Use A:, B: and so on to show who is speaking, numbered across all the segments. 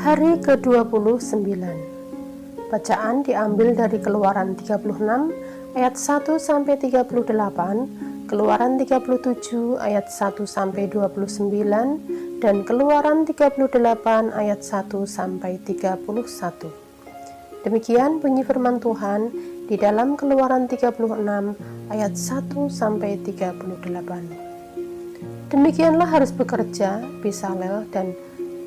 A: Hari ke-29. Bacaan diambil dari Keluaran 36 ayat 1 sampai 38, Keluaran 37 ayat 1 sampai 29 dan Keluaran 38 ayat 1 sampai 31. Demikian bunyi firman Tuhan di dalam Keluaran 36 ayat 1 sampai 38. Demikianlah harus bekerja Bezalel dan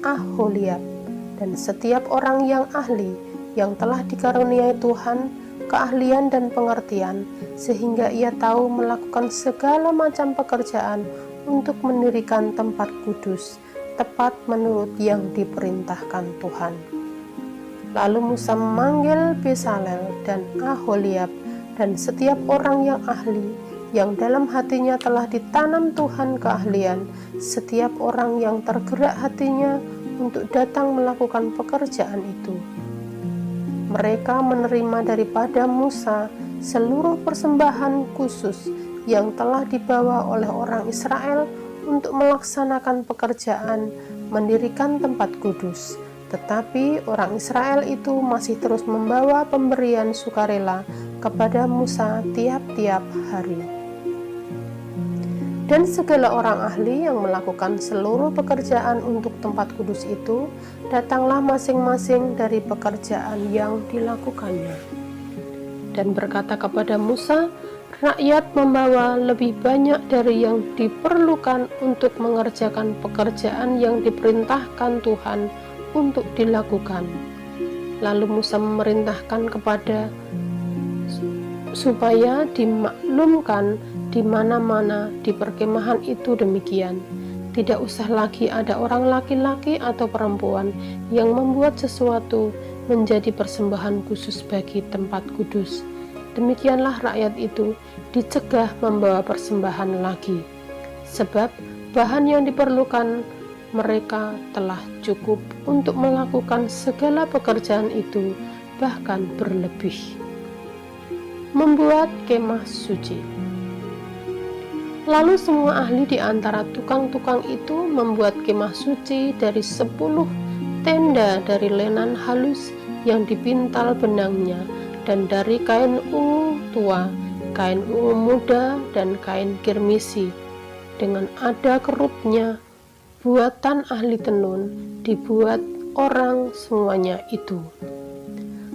A: Aholiab dan setiap orang yang ahli yang telah dikaruniai Tuhan keahlian dan pengertian, sehingga ia tahu melakukan segala macam pekerjaan untuk mendirikan tempat kudus, tepat menurut yang diperintahkan Tuhan. Lalu Musa memanggil Bezalel dan Aholiab dan setiap orang yang ahli, yang dalam hatinya telah ditanam Tuhan keahlian, setiap orang yang tergerak hatinya untuk datang melakukan pekerjaan itu. Mereka menerima daripada Musa seluruh persembahan khusus yang telah dibawa oleh orang Israel untuk melaksanakan pekerjaan mendirikan tempat kudus. Tetapi orang Israel itu masih terus membawa pemberian sukarela kepada Musa tiap-tiap hari. Dan segala orang ahli yang melakukan seluruh pekerjaan untuk tempat kudus itu, datanglah masing-masing dari pekerjaan yang dilakukannya. Dan berkata kepada Musa, rakyat membawa lebih banyak dari yang diperlukan untuk mengerjakan pekerjaan yang diperintahkan Tuhan untuk dilakukan. Lalu Musa memerintahkan kepada supaya dimaklumkan di mana-mana di perkemahan itu demikian. Tidak usah lagi ada orang laki-laki atau perempuan yang membuat sesuatu menjadi persembahan khusus bagi tempat kudus. Demikianlah rakyat itu dicegah membawa persembahan lagi, sebab bahan yang diperlukan mereka telah cukup untuk melakukan segala pekerjaan itu, bahkan berlebih. Membuat kemah suci. Lalu semua ahli di antara tukang-tukang itu membuat kemah suci dari 10 tenda dari lenan halus yang dipintal benangnya, dan dari kain ungu tua, kain ungu muda, dan kain kirmisi, dengan ada kerupnya, buatan ahli tenun, dibuat orang semuanya itu.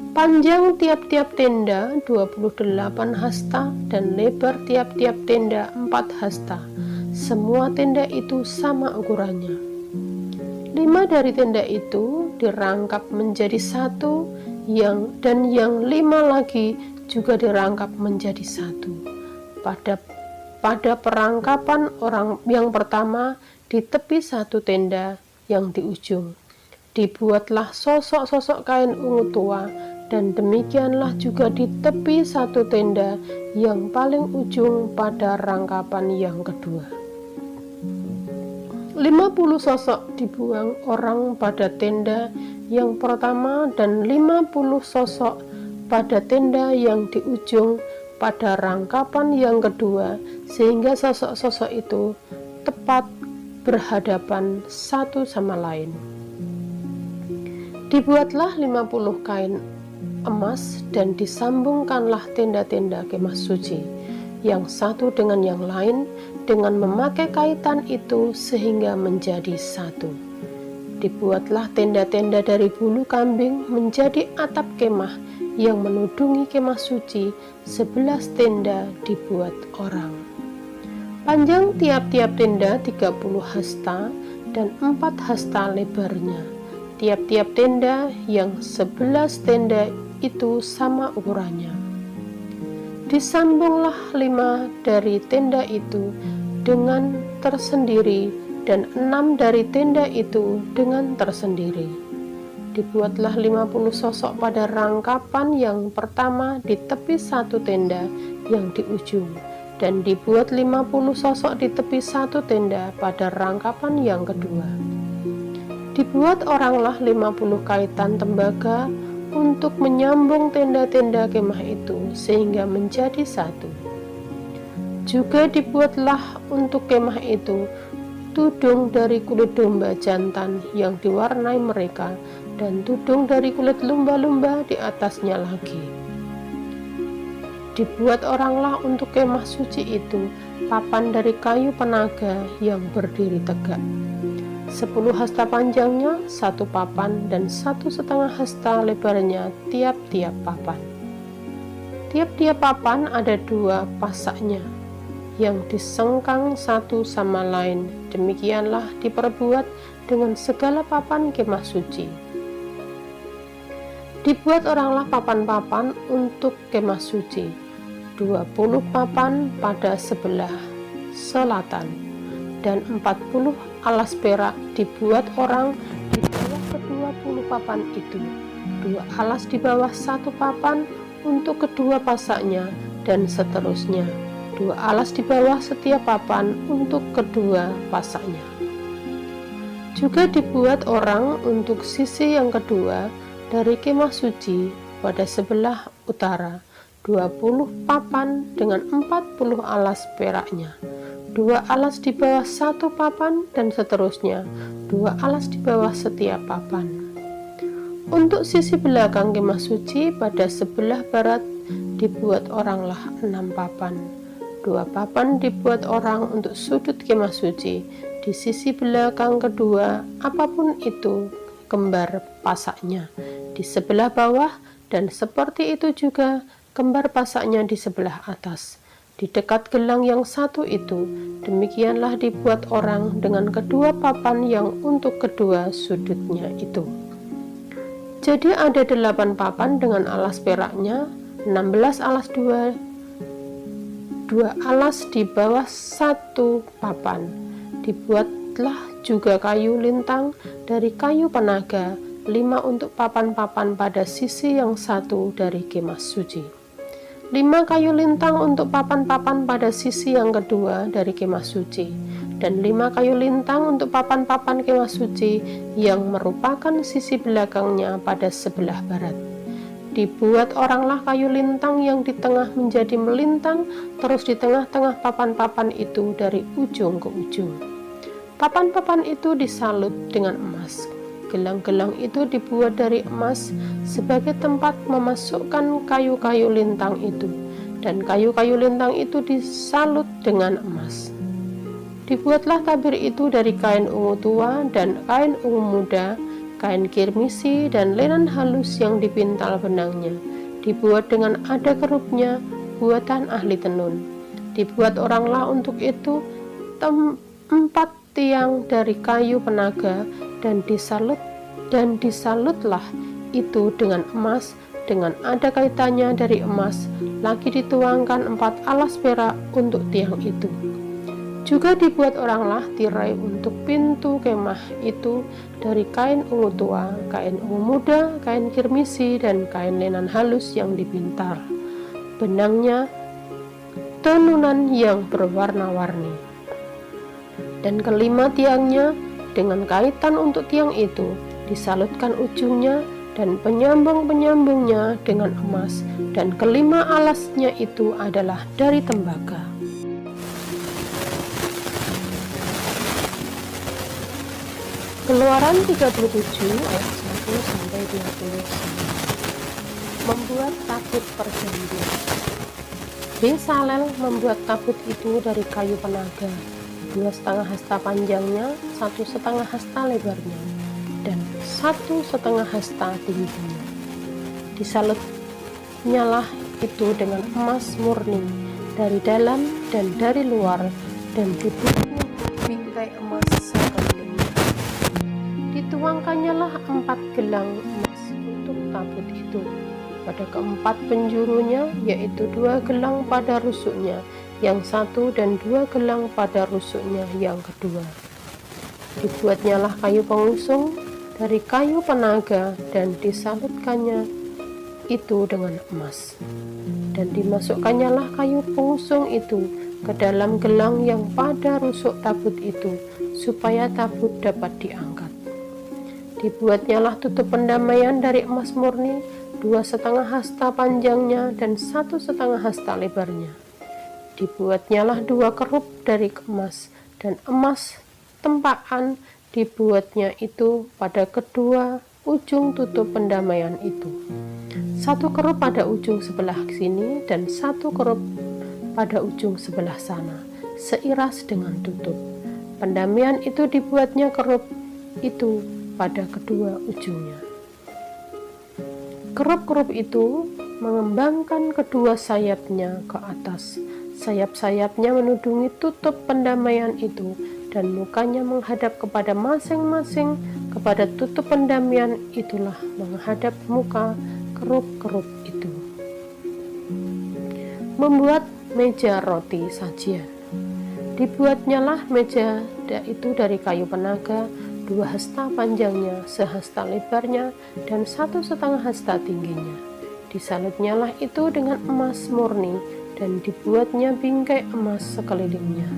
A: Panjang tiap-tiap tenda 28 hasta dan lebar tiap-tiap tenda 4 hasta. Semua tenda itu sama ukurannya. 5 dari tenda itu dirangkap menjadi satu, dan yang 5 lagi juga dirangkap menjadi satu. Pada perangkapan orang yang pertama di tepi satu tenda yang di ujung, dibuatlah sosok-sosok kain ungu tua, dan demikianlah juga di tepi satu tenda yang paling ujung pada rangkapan yang kedua. 50 sosok dibuang orang pada tenda yang pertama dan 50 sosok pada tenda yang di ujung pada rangkapan yang kedua, sehingga sosok-sosok itu tepat berhadapan satu sama lain. Dibuatlah 50 kain emas dan disambungkanlah tenda-tenda kemah suci yang satu dengan yang lain dengan memakai kaitan itu sehingga menjadi satu. Dibuatlah tenda-tenda dari bulu kambing menjadi atap kemah yang menudungi kemah suci. 11 tenda dibuat orang. Panjang tiap-tiap tenda 30 hasta dan 4 hasta lebarnya. Tiap-tiap tenda yang 11 tenda itu sama ukurannya. Disambunglah 5 dari tenda itu dengan tersendiri dan 6 dari tenda itu dengan tersendiri. Dibuatlah 50 sosok pada rangkapan yang pertama di tepi satu tenda yang di ujung, dan dibuat 50 sosok di tepi satu tenda pada rangkapan yang kedua. Dibuat oranglah 50 kaitan tembaga untuk menyambung tenda-tenda kemah itu sehingga menjadi satu. Juga dibuatlah untuk kemah itu tudung dari kulit domba jantan yang diwarnai mereka dan tudung dari kulit lumba-lumba di atasnya lagi. Dibuat oranglah untuk kemah suci itu papan dari kayu penaga yang berdiri tegak. 10 hasta panjangnya 1 papan dan 1,5 hasta lebarnya tiap-tiap papan. Tiap-tiap papan ada 2 pasaknya yang disengkang satu sama lain. Demikianlah diperbuat dengan segala papan kemah suci. Dibuat oranglah papan-papan untuk kemah suci, 20 papan pada sebelah selatan, dan 40 alas perak dibuat orang di bawah ke-20 papan itu, 2 alas di bawah 1 papan untuk kedua pasaknya, dan seterusnya, 2 alas di bawah setiap papan untuk kedua pasaknya. Juga dibuat orang untuk sisi yang kedua dari kemah suci pada sebelah utara, 20 papan dengan 40 alas peraknya, 2 alas di bawah 1 papan dan seterusnya, 2 alas di bawah setiap papan. Untuk sisi belakang kemah suci pada sebelah barat dibuat oranglah 6 papan. 2 papan dibuat orang untuk sudut kemah suci di sisi belakang kedua, apapun itu kembar pasaknya di sebelah bawah, dan seperti itu juga kembar pasaknya di sebelah atas, di dekat gelang yang satu itu. Demikianlah dibuat orang dengan kedua papan yang untuk kedua sudutnya itu. Jadi ada 8 papan dengan alas peraknya, 16 alas 2 alas di bawah 1 papan. Dibuatlah juga kayu lintang dari kayu penaga, 5 untuk papan-papan pada sisi yang satu dari kemah suci. 5 kayu lintang untuk papan-papan pada sisi yang kedua dari kemah suci, dan 5 kayu lintang untuk papan-papan kemah suci yang merupakan sisi belakangnya pada sebelah barat. Dibuat oranglah kayu lintang yang di tengah menjadi melintang terus di tengah-tengah papan-papan itu dari ujung ke ujung. Papan-papan itu disalut dengan emas. Gelang-gelang itu dibuat dari emas sebagai tempat memasukkan kayu-kayu lintang itu, dan kayu-kayu lintang itu disalut dengan emas. Dibuatlah tabir itu dari kain ungu tua dan kain ungu muda, kain kirmisi dan lenan halus yang dipintal benangnya. Dibuat dengan ada kerupnya, buatan ahli tenun. Dibuat oranglah untuk itu 4 tiang dari kayu penaga, dan disalutlah itu dengan emas, dengan ada kaitannya dari emas. Lagi dituangkan 4 alas perak untuk tiang itu. Juga dibuat oranglah tirai untuk pintu kemah itu dari kain ungu tua, kain ungu muda, kain kirmisi, dan kain lenan halus yang dipintal benangnya tenunan yang berwarna-warni. Dan kelima tiangnya dengan kaitan untuk tiang itu disalutkan ujungnya dan penyambung-penyambungnya dengan emas, dan kelima alasnya itu adalah dari tembaga. Keluaran 37 ayat 1 sampai 20. Membuat tabut perjanjian. Bezalel membuat tabut itu dari kayu penaga, 2,5 hasta panjangnya, 1,5 hasta lebarnya, dan 1,5 hasta tingginya. Disalutnyalah itu dengan emas murni dari dalam dan dari luar, dan dibungkus bingkai emas sekelilingnya. Dituangkannyalah 4 gelang emas untuk tabut itu pada keempat penjurunya, yaitu 2 gelang pada rusuknya yang satu dan 2 gelang pada rusuknya yang kedua. Dibuatnyalah kayu pengusung dari kayu penaga, dan disalutkannya itu dengan emas, dan dimasukkannya kayu pengusung itu ke dalam gelang yang pada rusuk tabut itu, supaya tabut dapat diangkat. Dibuatnyalah tutup pendamaian dari emas murni, 2,5 hasta panjangnya dan 1,5 hasta lebarnya. Dibuatnyalah 2 kerup dari emas, dan emas tempaan dibuatnya itu pada kedua ujung tutup pendamaian itu. 1 kerup pada ujung sebelah sini dan 1 kerup pada ujung sebelah sana, seiras dengan tutup. Pendamaian itu dibuatnya kerup itu pada kedua ujungnya. Kerup-kerup itu mengembangkan kedua sayapnya ke atas. Sayap-sayapnya menudungi tutup pendamaian itu, dan mukanya menghadap kepada masing-masing kepada tutup pendamaian itulah menghadap muka kerup-kerup itu. Membuat meja roti sajian. Dibuatnyalah meja itu dari kayu penaga, 2 hasta panjangnya, sehasta lebarnya, dan 1,5 hasta tingginya. Disalutnyalah itu dengan emas murni, dan dibuatnya bingkai emas sekelilingnya.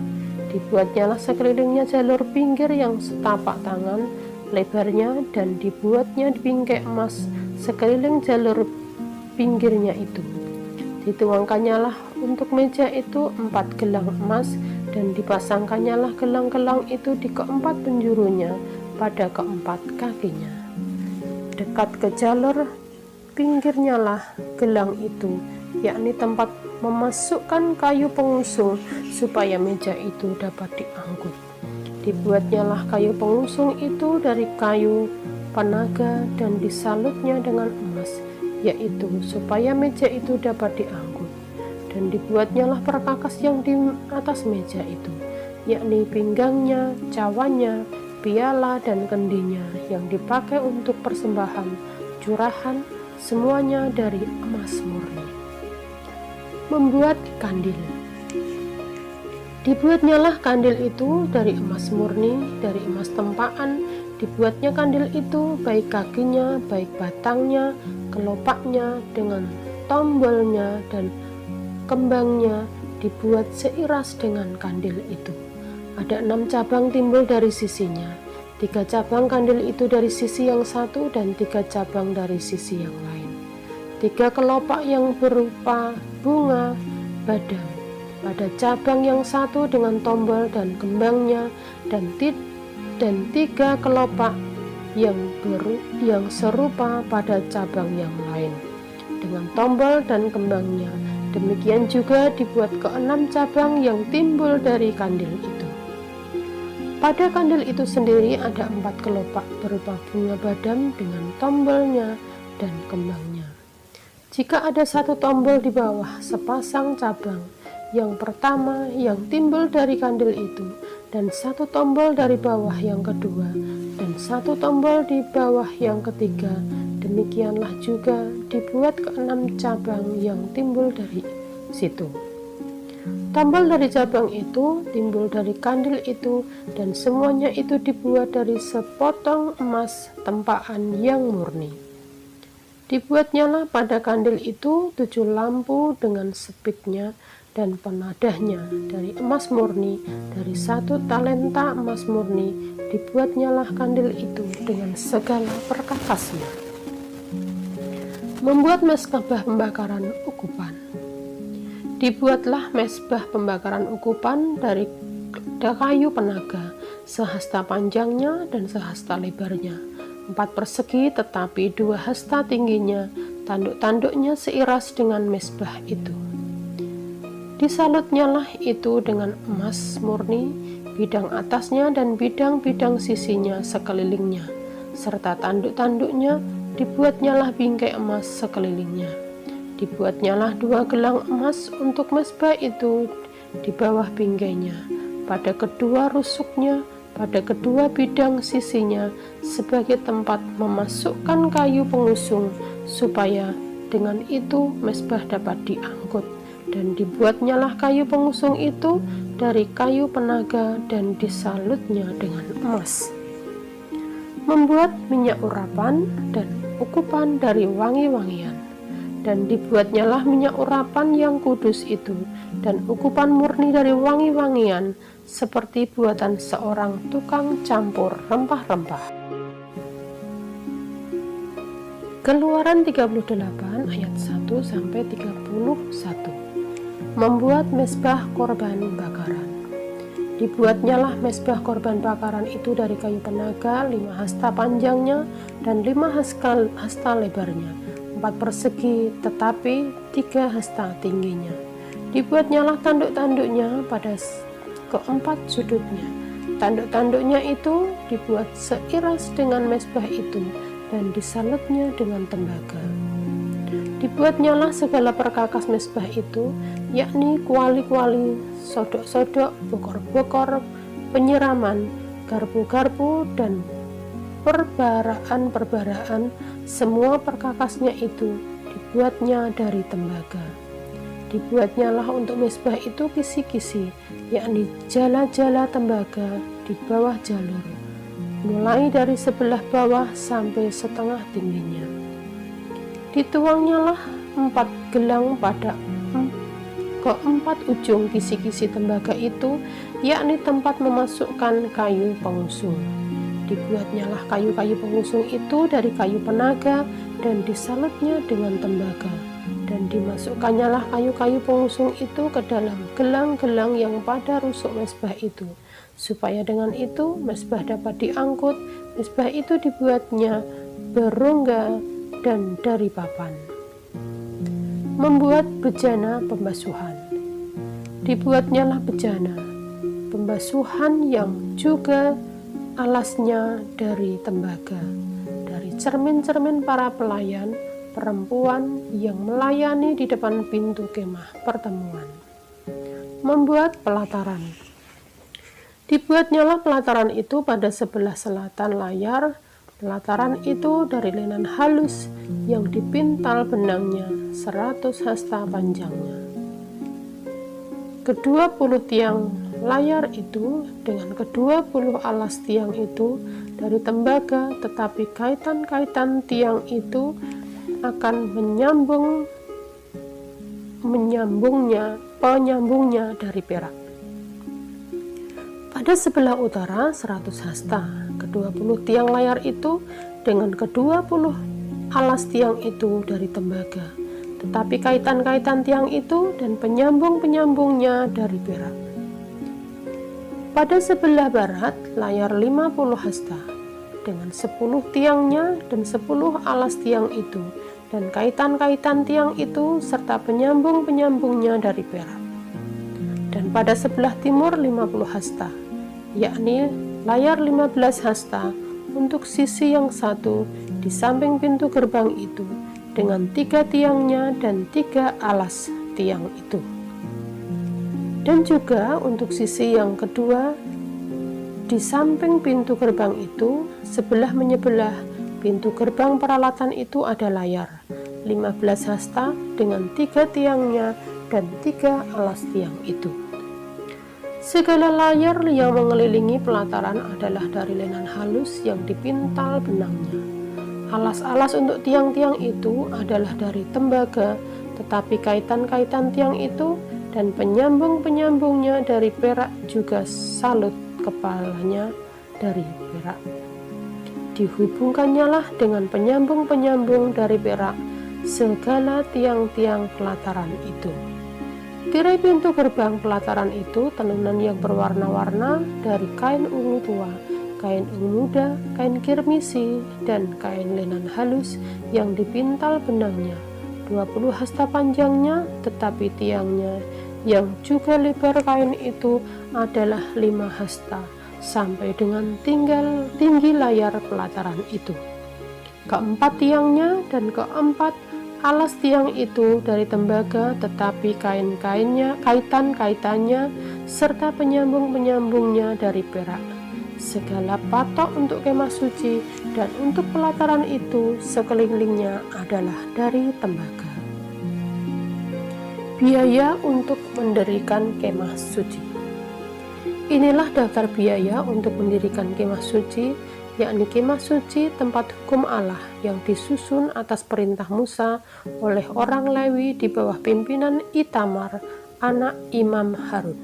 A: Dibuatnyalah sekelilingnya jalur pinggir yang setapak tangan lebarnya, dan dibuatnya bingkai emas sekeliling jalur pinggirnya itu. Dituangkannyalah untuk meja itu 4 gelang emas, dan dipasangkannyalah gelang-gelang itu di keempat penjurunya pada keempat kakinya. Dekat ke jalur pinggirnyalah gelang itu, yakni tempat memasukkan kayu pengusung supaya meja itu dapat diangkut. Dibuatnyalah kayu pengusung itu dari kayu penaga dan disalutnya dengan emas, yaitu supaya meja itu dapat diangkut. Dan dibuatnyalah perkakas yang di atas meja itu, yakni pinggangnya, cawannya, piala dan kendinya yang dipakai untuk persembahan curahan, semuanya dari emas murni. Membuat kandil. Dibuatnyalah kandil itu dari emas murni, dari emas tempaan. Dibuatnya kandil itu baik kakinya, baik batangnya, kelopaknya dengan tombolnya dan kembangnya dibuat seiras dengan kandil itu. Ada 6 cabang timbul dari sisinya, 3 cabang kandil itu dari sisi yang satu dan 3 cabang dari sisi yang lain. 3 kelopak yang berupa bunga badam pada cabang yang satu dengan tombol dan kembangnya, dan 3 kelopak yang serupa pada cabang yang lain dengan tombol dan kembangnya. Demikian juga dibuat ke-6 cabang yang timbul dari kandil itu. Pada kandil itu sendiri ada 4 kelopak berupa bunga badam dengan tombolnya dan kembangnya. Jika ada 1 tombol di bawah sepasang cabang yang pertama yang timbul dari kandil itu, dan 1 tombol dari bawah yang kedua, dan 1 tombol di bawah yang ketiga, demikianlah juga dibuat ke-6 cabang yang timbul dari situ. Tombol dari cabang itu timbul dari kandil itu, dan semuanya itu dibuat dari sepotong emas tempaan yang murni. Dibuatnyalah pada kandil itu 7 lampu dengan sepitnya dan penadahnya dari emas murni, dari 1 talenta emas murni. Dibuatnyalah kandil itu dengan segala perkakasnya. Membuat mezbah pembakaran ukupan. Dibuatlah mezbah pembakaran ukupan dari kayu penaga, sehasta panjangnya dan sehasta lebarnya, 4 persegi tetapi 2 hasta tingginya, tanduk-tanduknya seiras dengan mezbah itu. Disalutnyalah itu dengan emas murni, bidang atasnya dan bidang-bidang sisinya sekelilingnya, serta tanduk-tanduknya. Dibuatnyalah bingkai emas sekelilingnya. Dibuatnyalah 2 gelang emas untuk mezbah itu di bawah bingkainya, pada kedua rusuknya, pada kedua bidang sisinya, sebagai tempat memasukkan kayu pengusung, supaya dengan itu mezbah dapat diangkut. Dan dibuatnyalah kayu pengusung itu dari kayu penaga dan disalutnya dengan emas. Membuat minyak urapan dan ukupan dari wangi-wangian. Dan dibuatnyalah minyak urapan yang kudus itu dan ukupan murni dari wangi-wangian, seperti buatan seorang tukang campur rempah-rempah. Keluaran 38 ayat 1-31. Membuat mezbah korban bakaran. Dibuatnyalah mezbah korban bakaran itu dari kayu penaga, 5 hasta panjangnya dan 5 hasta lebarnya, 4 persegi tetapi 3 hasta tingginya. Dibuatnyalah tanduk-tanduknya pada keempat sudutnya. Tanduk-tanduknya itu dibuat seiras dengan mezbah itu dan disalutnya dengan tembaga. Dibuatnyalah segala perkakas mezbah itu, yakni kuali-kuali, sodok-sodok, bokor-bokor, penyiraman, garpu-garpu, dan perbaraan-perbaraan. Semua perkakasnya itu dibuatnya dari tembaga. Dibuatnyalah untuk mezbah itu kisi-kisi, yakni jala-jala tembaga di bawah jalur, mulai dari sebelah bawah sampai setengah tingginya. Dituangnyalah 4 gelang pada keempat ujung kisi-kisi tembaga itu, yakni tempat memasukkan kayu pengusung. Dibuatnyalah kayu-kayu pengusung itu dari kayu penaga dan disalutnya dengan tembaga, dan dimasukkannya kayu-kayu pengusung itu ke dalam gelang-gelang yang pada rusuk mezbah itu, supaya dengan itu mezbah dapat diangkut. Mezbah itu dibuatnya berongga dan dari papan. Membuat bejana pembasuhan. Dibuatnyalah bejana pembasuhan yang juga alasnya dari tembaga, dari cermin-cermin para pelayan perempuan yang melayani di depan pintu kemah pertemuan. Membuat pelataran. Dibuatnyalah pelataran itu pada sebelah selatan layar. Pelataran itu dari lenan halus yang dipintal benangnya 100 hasta panjangnya. Kedua-puluh tiang layar itu dengan kedua-puluh alas tiang itu dari tembaga, tetapi kaitan-kaitan tiang itu akan penyambungnya dari perak. Pada sebelah utara 100 hasta. Kedua-puluh tiang layar itu dengan kedua-puluh alas tiang itu dari tembaga, tetapi kaitan-kaitan tiang itu dan penyambung-penyambungnya dari perak. Pada sebelah barat layar 50 hasta dengan 10 tiangnya dan 10 alas tiang itu dan kaitan-kaitan tiang itu serta penyambung-penyambungnya dari perak. Dan pada sebelah timur 50 hasta, yakni layar 15 hasta untuk sisi yang satu di samping pintu gerbang itu dengan 3 tiangnya dan 3 alas tiang itu. Dan juga untuk sisi yang kedua di samping pintu gerbang itu sebelah menyebelah pintu gerbang peralatan itu ada layar 15 hasta dengan 3 tiangnya dan 3 alas tiang itu. Segala layar yang mengelilingi pelataran adalah dari lenan halus yang dipintal benangnya. Alas-alas untuk tiang-tiang itu adalah dari tembaga, tetapi kaitan-kaitan tiang itu dan penyambung-penyambungnya dari perak, juga salut kepalanya dari perak. Dihubungkannyalah dengan penyambung-penyambung dari perak segala tiang-tiang pelataran itu. Tirai pintu gerbang pelataran itu tenunan yang berwarna-warna dari kain ungu tua, kain ungu muda, kain kirmisi, dan kain lenan halus yang dipintal benangnya. 20 hasta panjangnya, tetapi tiangnya yang juga lebar kain itu adalah 5 hasta sampai dengan tinggi layar pelataran itu. Keempat tiangnya dan keempat alas tiang itu dari tembaga, tetapi kaitan-kaitannya serta penyambung-penyambungnya dari perak. Segala patok untuk kemah suci dan untuk pelataran itu sekelilingnya adalah dari tembaga. Biaya untuk mendirikan kemah suci. Inilah daftar biaya untuk mendirikan kemah suci, yakni kemah suci tempat hukum Allah yang disusun atas perintah Musa oleh orang Lewi di bawah pimpinan Itamar, anak Imam Harun.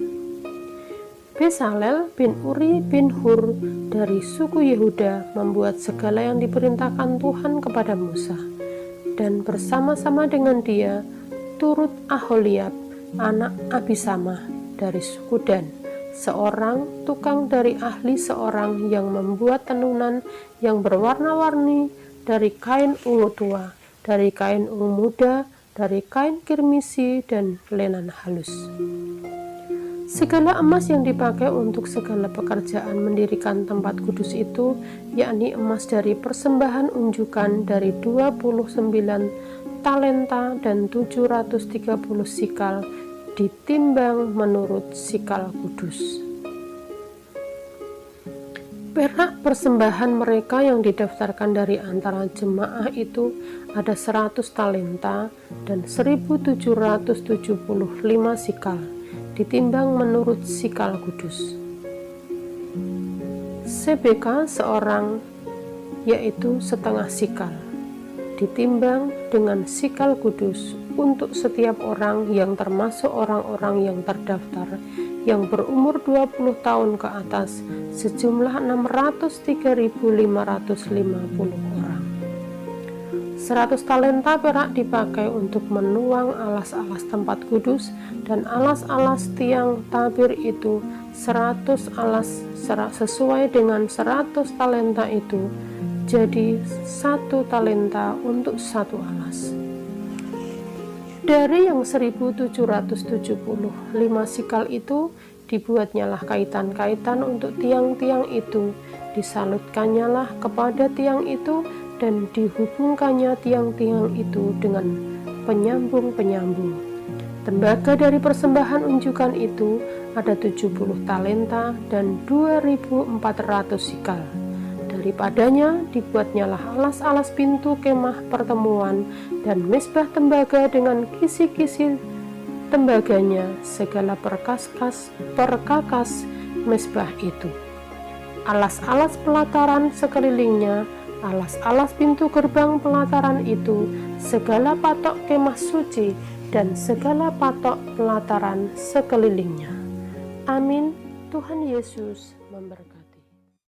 A: Besalel bin Uri bin Hur dari suku Yehuda membuat segala yang diperintahkan Tuhan kepada Musa, dan bersama-sama dengan dia turut Aholiab, anak Abisamah dari suku Dan, seorang tukang dari ahli seorang yang membuat tenunan yang berwarna-warni dari kain ungu tua, dari kain ungu muda, dari kain kirmisi dan lenan halus. Segala emas yang dipakai untuk segala pekerjaan mendirikan tempat kudus itu, yakni emas dari persembahan unjukan dari 29 talenta dan 730 sikal, ditimbang menurut sikal kudus. Perak persembahan mereka yang didaftarkan dari antara jemaah itu ada 100 talenta dan 1775 sikal, ditimbang menurut sikal kudus. CBK seorang yaitu setengah sikal, ditimbang dengan sikal kudus untuk setiap orang yang termasuk orang-orang yang terdaftar yang berumur 20 tahun ke atas, sejumlah 603.550 orang. 100 talenta perak dipakai untuk menuang alas-alas tempat kudus, dan alas-alas tiang tabir itu 100 alas sesuai dengan 100 talenta itu, jadi 1 talenta untuk 1 alas. Dari yang 1775 sikal itu dibuatnyalah kaitan-kaitan untuk tiang-tiang itu, disalutkannya kepada tiang itu, dan dihubungkannya tiang-tiang itu dengan penyambung-penyambung. Tembaga dari persembahan unjukan itu ada 70 talenta dan 2.400 sikal. Daripadanya dibuatnyalah alas-alas pintu kemah pertemuan dan mezbah tembaga dengan kisi-kisi tembaganya, segala perkakas mezbah itu, alas-alas pelataran sekelilingnya, alas-alas pintu gerbang pelataran itu, segala patok kemah suci, dan segala patok pelataran sekelilingnya. Amin. Tuhan Yesus memberkati.